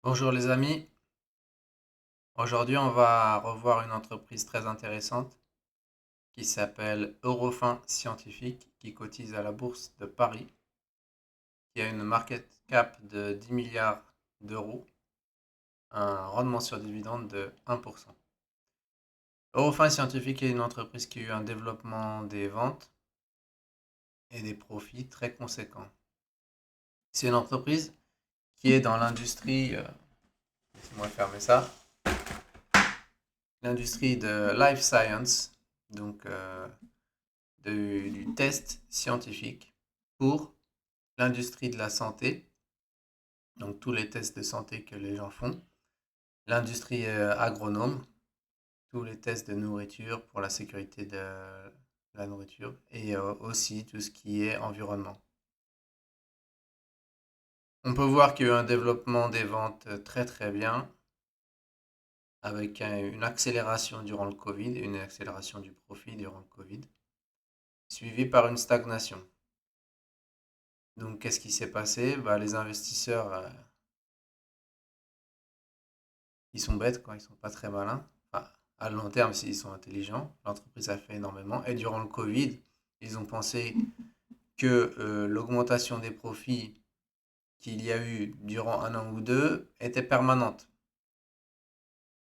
Bonjour les amis, aujourd'hui on va revoir une entreprise très intéressante qui s'appelle Eurofin Scientifique qui cotise à la bourse de Paris, qui a une market cap de 10 milliards d'euros, un rendement sur dividende de 1%. Eurofin Scientifique est une entreprise qui a eu un développement des ventes et des profits très conséquents. C'est une entreprise qui est dans l'industrie, laissez-moi fermer ça, l'industrie de life science, donc du test scientifique pour l'industrie de la santé, donc tous les tests de santé que les gens font, l'industrie agronome, tous les tests de nourriture pour la sécurité de la nourriture et aussi tout ce qui est environnement. On peut voir qu'il y a eu un développement des ventes très très bien, avec une accélération durant le Covid, une accélération du profit durant le Covid, suivie par une stagnation. Donc, qu'est-ce qui s'est passé? Les investisseurs, ils sont bêtes, quoi. Ils sont pas très malins. Enfin, à long terme, s'ils sont intelligents, l'entreprise a fait énormément. Et durant le Covid, ils ont pensé que l'augmentation des profits qu'il y a eu durant un an ou deux était permanente.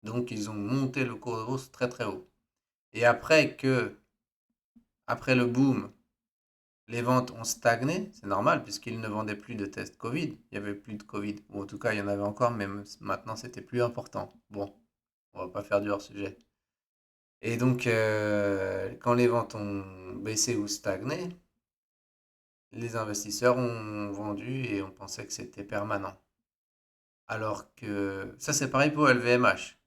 Donc, ils ont monté le cours de bourse très très haut. Et après le boom, les ventes ont stagné, c'est normal, puisqu'ils ne vendaient plus de tests Covid. Il n'y avait plus de Covid. Ou en tout cas, il y en avait encore, mais maintenant, c'était plus important. Bon, on va pas faire du hors-sujet. Et donc, quand les ventes ont baissé ou stagné, les investisseurs ont vendu et on pensait que c'était permanent. Alors que ça, c'est pareil pour LVMH.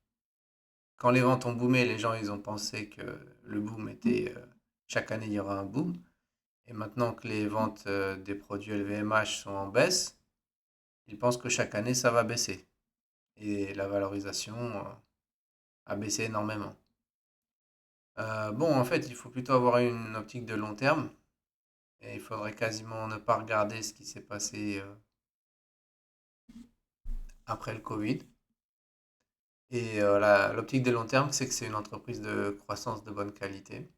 Quand les ventes ont boomé, les gens, ils ont pensé que le boom était... chaque année, il y aura un boom. Et maintenant que les ventes des produits LVMH sont en baisse, ils pensent que chaque année, ça va baisser. Et la valorisation a baissé énormément. Bon, en fait, il faut plutôt avoir une optique de long terme. Et il faudrait quasiment ne pas regarder ce qui s'est passé après le Covid. Et l'optique de long terme, c'est que c'est une entreprise de croissance de bonne qualité.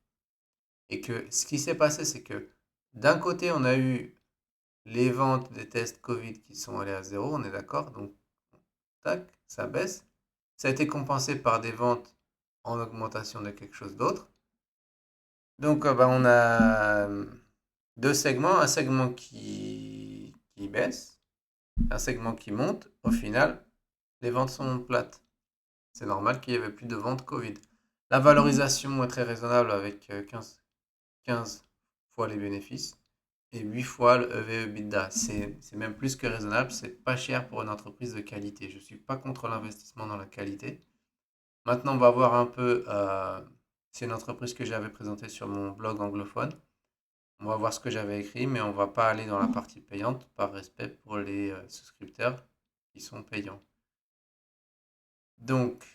Et que ce qui s'est passé, c'est que d'un côté, on a eu les ventes des tests Covid qui sont allées à zéro, on est d'accord. Donc, tac, ça baisse. Ça a été compensé par des ventes en augmentation de quelque chose d'autre. Donc, on a deux segments. Un segment qui baisse, un segment qui monte. Au final, les ventes sont plates. C'est normal qu'il n'y avait plus de ventes Covid. La valorisation est très raisonnable avec 15 fois les bénéfices et 8 fois le EV/EBITDA. C'est même plus que raisonnable, c'est pas cher pour une entreprise de qualité. Je ne suis pas contre l'investissement dans la qualité. Maintenant, on va voir un peu, c'est une entreprise que j'avais présentée sur mon blog anglophone. On va voir ce que j'avais écrit, mais on ne va pas aller dans la partie payante par respect pour les souscripteurs qui sont payants. Donc,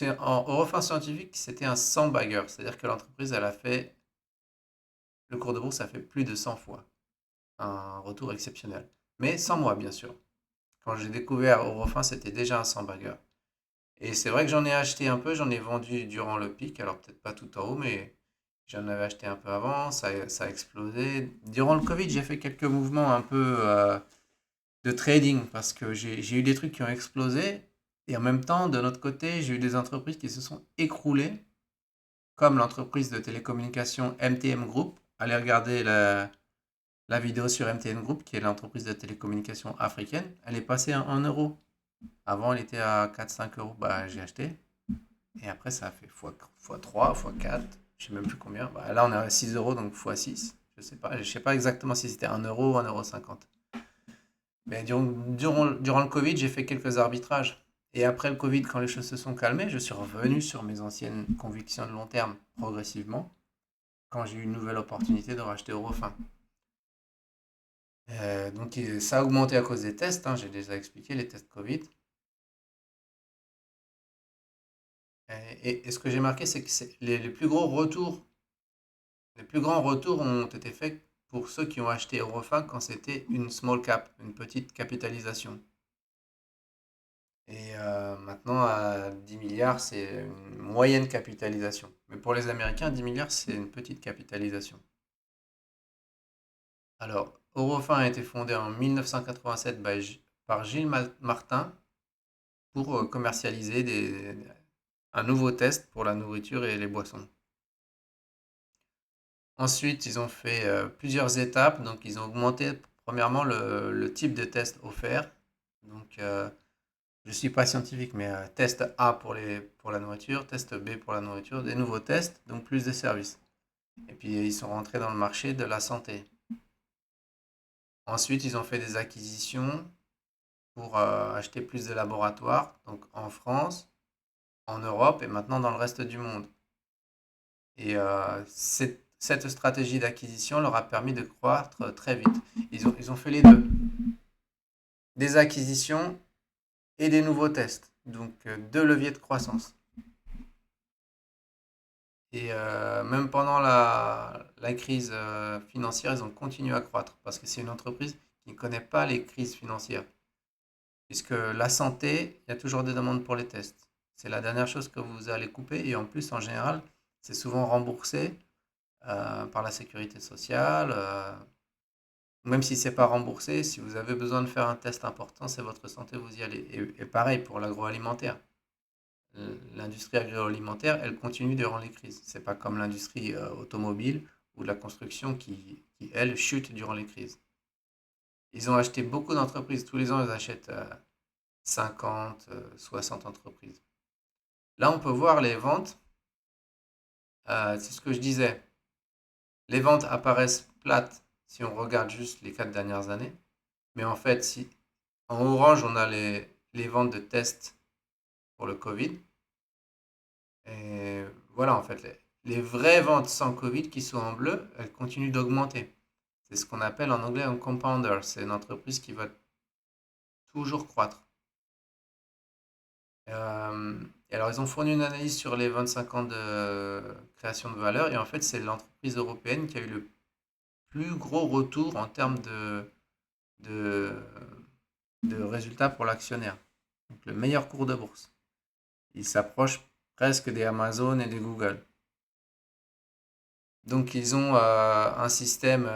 au refin scientifique, c'était un 100 bagger, c'est-à-dire que l'entreprise, elle a fait, le cours de bourse a fait plus de 100 fois, un retour exceptionnel. Mais sans moi, bien sûr. Quand j'ai découvert au refin, c'était déjà un 100 bagger. Et c'est vrai que j'en ai acheté un peu, j'en ai vendu durant le pic, alors peut-être pas tout en haut, mais j'en avais acheté un peu avant, ça a explosé. Durant le Covid, j'ai fait quelques mouvements un peu de trading parce que j'ai eu des trucs qui ont explosé et en même temps, de notre côté, j'ai eu des entreprises qui se sont écroulées comme l'entreprise de télécommunication MTN Group. Allez regarder la vidéo sur MTN Group, qui est l'entreprise de télécommunication africaine. Elle est passée à 1 euro. Avant, elle était à 4-5 euros. J'ai acheté. Et après, ça a fait x3, x4. Je sais même plus combien. Là, on est à 6 euros, donc x6. Je sais pas. Je sais pas exactement si c'était 1 euro ou 1,50 €. Mais durant le Covid, j'ai fait quelques arbitrages. Et après le Covid, quand les choses se sont calmées, je suis revenu sur mes anciennes convictions de long terme progressivement quand j'ai eu une nouvelle opportunité de racheter Eurofin. Donc ça a augmenté à cause des tests, hein, j'ai déjà expliqué les tests Covid. Et ce que j'ai marqué, c'est que les plus gros retours, les plus grands retours ont été faits pour ceux qui ont acheté Eurofin quand c'était une small cap, une petite capitalisation. Maintenant, à 10 milliards, c'est une moyenne capitalisation. Mais pour les Américains, 10 milliards, c'est une petite capitalisation. Alors, Eurofin a été fondé en 1987 par Gilles Martin pour commercialiser un nouveau test pour la nourriture et les boissons. Ensuite, ils ont fait plusieurs étapes. Donc, ils ont augmenté premièrement le type de test offert. Donc, je ne suis pas scientifique, mais test A pour la nourriture, test B pour la nourriture, des nouveaux tests, donc plus de services. Et puis, ils sont rentrés dans le marché de la santé. Ensuite, ils ont fait des acquisitions pour acheter plus de laboratoires, donc en France, en Europe et maintenant dans le reste du monde. Et cette stratégie d'acquisition leur a permis de croître très vite. Ils ont fait les deux, des acquisitions et des nouveaux tests, donc deux leviers de croissance. Et même pendant la crise financière, ils ont continué à croître parce que c'est une entreprise qui ne connaît pas les crises financières. Puisque la santé, il y a toujours des demandes pour les tests. C'est la dernière chose que vous allez couper et en plus, en général, c'est souvent remboursé par la sécurité sociale. Même si c'est pas remboursé, si vous avez besoin de faire un test important, c'est votre santé, vous y allez. Et pareil pour l'agroalimentaire. L'industrie agroalimentaire, elle continue durant les crises. C'est pas comme l'industrie automobile ou de la construction elle, chute durant les crises. Ils ont acheté beaucoup d'entreprises. Tous les ans, ils achètent 50, 60 entreprises. Là, on peut voir les ventes. C'est ce que je disais. Les ventes apparaissent plates si on regarde juste les 4 dernières années. Mais en fait, si en orange, on a les ventes de tests pour le Covid. Et voilà, en fait, les vraies ventes sans Covid qui sont en bleu, elles continuent d'augmenter. C'est ce qu'on appelle en anglais un compounder. C'est une entreprise qui va toujours croître. Euh, et alors, ils ont fourni une analyse sur les 25 ans de création de valeur. Et en fait, c'est l'entreprise européenne qui a eu le plus gros retour en termes de, de résultats pour l'actionnaire. Donc, le meilleur cours de bourse. Il s'approche presque des Amazon et des Google. Donc, ils ont un système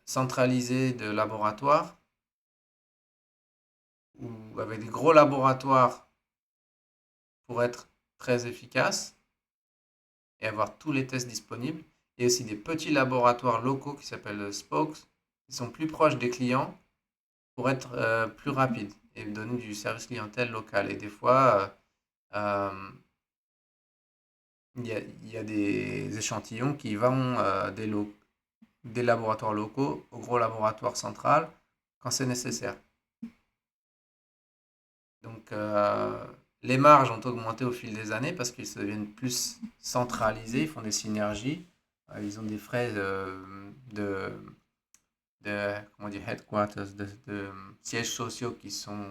centralisé de laboratoires, ou avec des gros laboratoires pour être très efficace et avoir tous les tests disponibles. Et aussi des petits laboratoires locaux qui s'appellent spokes, qui sont plus proches des clients pour être plus rapides et donner du service clientèle local. Et des fois, euh, il y a des échantillons qui vont des laboratoires locaux au gros laboratoire central quand c'est nécessaire. Donc, les marges ont augmenté au fil des années parce qu'ils se deviennent plus centralisés, ils font des synergies, ils ont des frais de, comment dire, headquarters, de sièges sociaux qui sont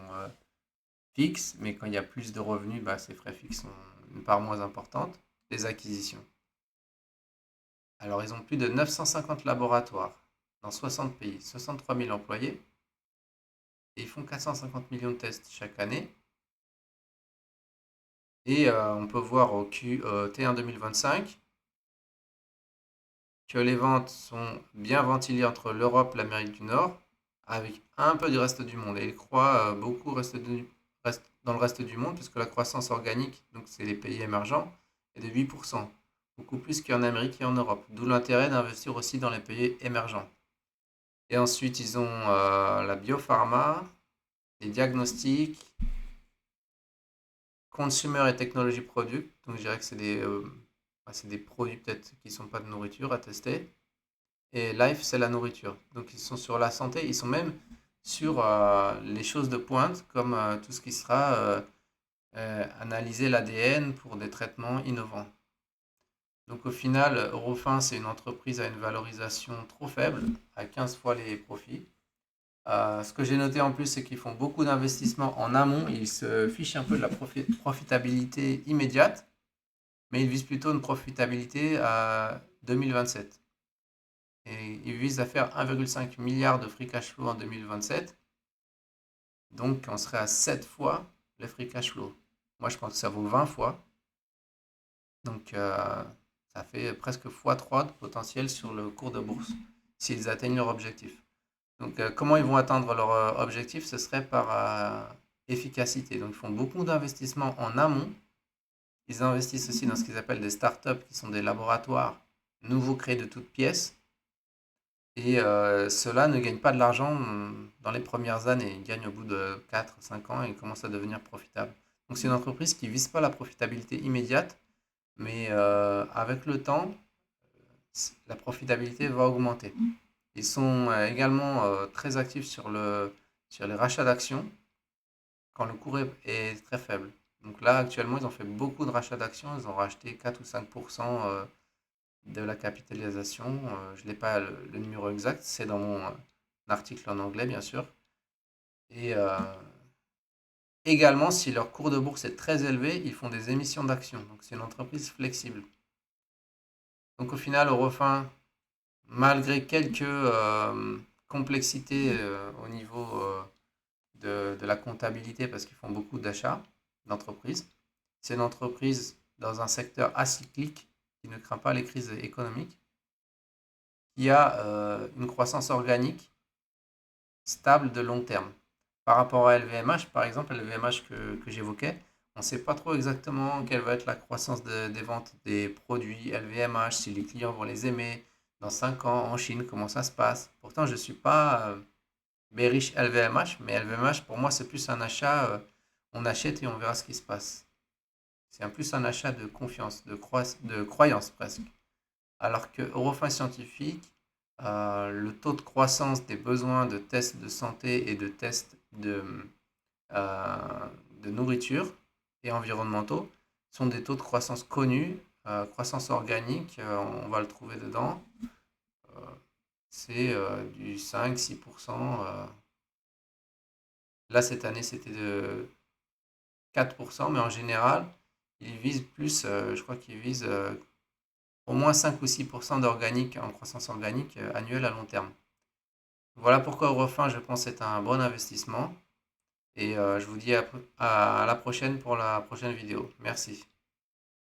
fixes, mais quand il y a plus de revenus, bah, ces frais fixes sont une part moins importante. Les acquisitions. Alors, ils ont plus de 950 laboratoires dans 60 pays, 63 000 employés, et ils font 450 millions de tests chaque année. Et on peut voir au T1 2025 que les ventes sont bien ventilées entre l'Europe et l'Amérique du Nord, avec un peu du reste du monde. Et ils croient beaucoup dans le reste du monde, puisque la croissance organique, donc c'est les pays émergents, est de 8%, beaucoup plus qu'en Amérique et en Europe. D'où l'intérêt d'investir aussi dans les pays émergents. Et ensuite, ils ont la biopharma, les diagnostics, consumer et technology product. Donc, je dirais que c'est des produits peut-être qui ne sont pas de nourriture à tester. Et life, c'est la nourriture. Donc, ils sont sur la santé. Ils sont même sur les choses de pointe, comme tout ce qui sera analyser l'ADN pour des traitements innovants. Donc, au final, Eurofins, c'est une entreprise à une valorisation trop faible, à 15 fois les profits. Ce que j'ai noté en plus, c'est qu'ils font beaucoup d'investissements en amont. Ils se fichent un peu de la profitabilité immédiate, mais ils visent plutôt une profitabilité à 2027. Et ils visent à faire 1,5 milliard de free cash flow en 2027. Donc, on serait à 7 fois le free cash flow. Moi, je pense que ça vaut 20 fois. Donc, ça fait presque x3 de potentiel sur le cours de bourse s'ils atteignent leur objectif. Donc, comment ils vont atteindre leur objectif? Ce serait par efficacité. Donc, ils font beaucoup d'investissements en amont. Ils investissent aussi dans ce qu'ils appellent des startups, qui sont des laboratoires nouveaux créés de toutes pièces. Et ceux-là ne gagnent pas de l'argent dans les premières années. Ils gagnent au bout de 4, 5 ans et ils commencent à devenir profitables. Donc, c'est une entreprise qui ne vise pas la profitabilité immédiate, mais avec le temps, la profitabilité va augmenter. Ils sont également très actifs sur les rachats d'actions quand le cours est très faible. Donc là, actuellement, ils ont fait beaucoup de rachats d'actions. Ils ont racheté 4 ou 5% de la capitalisation. Je n'ai pas le numéro exact. C'est dans mon article en anglais, bien sûr. Et également, si leur cours de bourse est très élevé, ils font des émissions d'actions. Donc c'est une entreprise flexible. Donc au final, Eurofin, malgré quelques complexités au niveau de la comptabilité, parce qu'ils font beaucoup d'achats d'entreprises, c'est une entreprise dans un secteur acyclique qui ne craint pas les crises économiques, qui a une croissance organique stable de long terme. Par rapport à LVMH, par exemple, LVMH que j'évoquais, on ne sait pas trop exactement quelle va être la croissance des ventes des produits LVMH, si les clients vont les aimer dans 5 ans en Chine, comment ça se passe. Pourtant, je ne suis pas bearish LVMH, mais LVMH, pour moi, c'est plus un achat, on achète et on verra ce qui se passe. C'est plus un achat de confiance, de croyance presque. Alors que Eurofins Scientifique, le taux de croissance des besoins de tests de santé et de tests euh, de nourriture et environnementaux sont des taux de croissance connus. Croissance organique, on va le trouver dedans. Euh, c'est du 5-6%. Là, cette année, c'était de 4%, mais en général, ils visent plus, je crois qu'ils visent au moins 5 ou 6% d'organique en croissance organique annuelle à long terme. Voilà pourquoi Eurofin, je pense, est un bon investissement. Et je vous dis à la prochaine pour la prochaine vidéo. Merci.